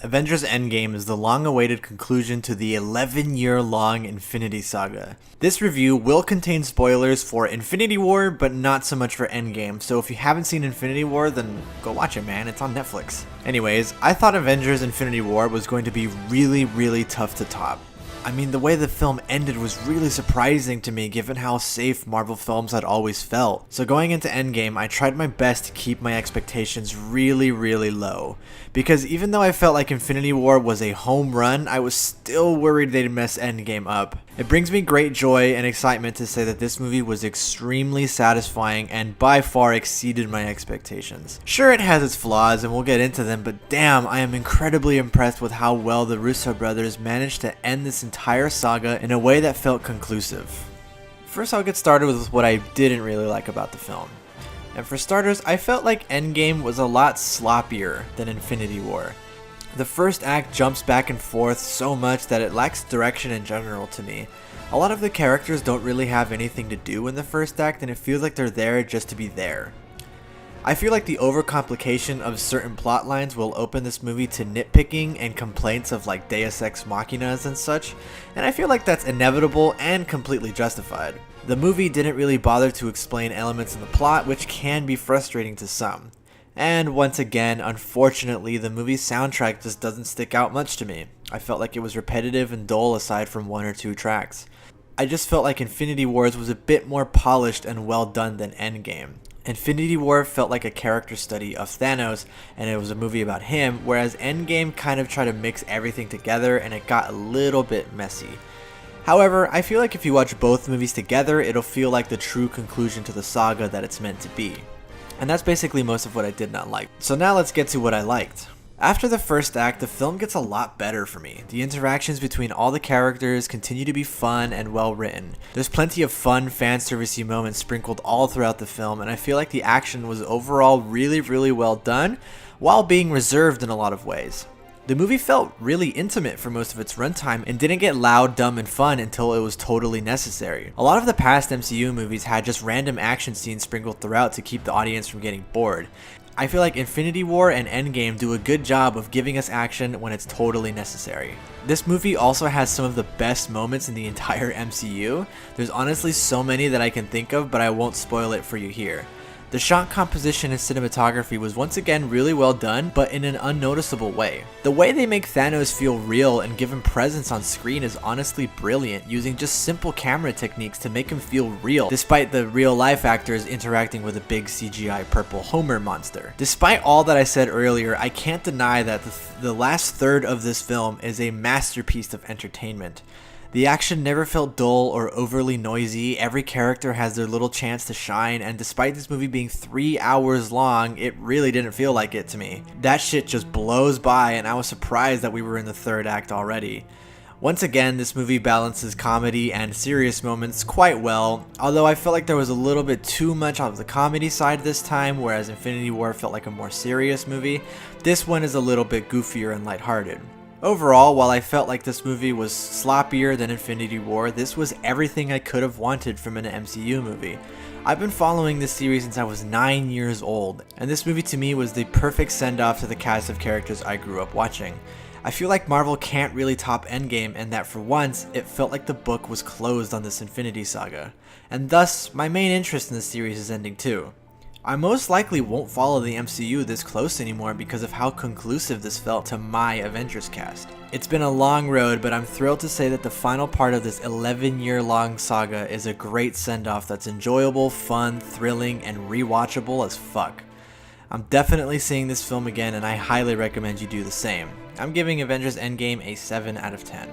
Avengers Endgame is the long-awaited conclusion to the 11-year-long Infinity Saga. This review will contain spoilers for Infinity War, but not so much for Endgame, so if you haven't seen Infinity War, then go watch it, man. It's on Netflix. Anyways, I thought Avengers Infinity War was going to be really tough to top. I mean, the way the film ended was really surprising to me given how safe Marvel films had always felt. So going into Endgame, I tried my best to keep my expectations really low. Because even though I felt like Infinity War was a home run, I was still worried they'd mess Endgame up. It brings me great joy and excitement to say that this movie was extremely satisfying and by far exceeded my expectations. Sure, it has its flaws and we'll get into them, but damn, I am incredibly impressed with how well the Russo brothers managed to end this entire saga in a way that felt conclusive. First, I'll get started with what I didn't really like about the film. And for starters, I felt like Endgame was a lot sloppier than Infinity War. The first act jumps back and forth so much that it lacks direction in general to me. A lot of the characters don't really have anything to do in the first act, and it feels like they're there just to be there. I feel like the overcomplication of certain plot lines will open this movie to nitpicking and complaints of like Deus Ex Machinas and such, and I feel like that's inevitable and completely justified. The movie didn't really bother to explain elements in the plot, which can be frustrating to some. And once again, unfortunately, the movie's soundtrack just doesn't stick out much to me. I felt like it was repetitive and dull aside from one or two tracks. I just felt like Infinity Wars was a bit more polished and well done than Endgame. Infinity War felt like a character study of Thanos, and it was a movie about him, whereas Endgame kind of tried to mix everything together and it got a little bit messy. However, I feel like if you watch both movies together, it'll feel like the true conclusion to the saga that it's meant to be. And that's basically most of what I did not like. So now let's get to what I liked. After the first act, the film gets a lot better for me. The interactions between all the characters continue to be fun and well written. There's plenty of fun fan servicey moments sprinkled all throughout the film, and I feel like the action was overall really well done, while being reserved in a lot of ways. The movie felt really intimate for most of its runtime and didn't get loud, dumb, and fun until it was totally necessary. A lot of the past MCU movies had just random action scenes sprinkled throughout to keep the audience from getting bored. I feel like Infinity War and Endgame do a good job of giving us action when it's totally necessary. This movie also has some of the best moments in the entire MCU. There's honestly so many that I can think of, but I won't spoil it for you here. The shot composition and cinematography was once again really well done, but in an unnoticeable way. The way they make Thanos feel real and give him presence on screen is honestly brilliant, using just simple camera techniques to make him feel real, despite the real life actors interacting with a big CGI purple Homer monster. Despite all that I said earlier, I can't deny that the last third of this film is a masterpiece of entertainment. The action never felt dull or overly noisy. Every character has their little chance to shine, and despite this movie being 3 hours long, it really didn't feel like it to me. That shit just blows by, and I was surprised that we were in the third act already. Once again, this movie balances comedy and serious moments quite well, although I felt like there was a little bit too much of the comedy side this time, whereas Infinity War felt like a more serious movie. This one is a little bit goofier and lighthearted. Overall, while I felt like this movie was sloppier than Infinity War, this was everything I could have wanted from an MCU movie. I've been following this series since I was 9 years old, and this movie to me was the perfect send-off to the cast of characters I grew up watching. I feel like Marvel can't really top Endgame, and that for once, it felt like the book was closed on this Infinity Saga. And thus, my main interest in the series is ending too. I most likely won't follow the MCU this close anymore because of how conclusive this felt to my Avengers cast. It's been a long road, but I'm thrilled to say that the final part of this 11-year-long saga is a great send-off that's enjoyable, fun, thrilling, and rewatchable as fuck. I'm definitely seeing this film again, and I highly recommend you do the same. I'm giving Avengers Endgame a 7 out of 10.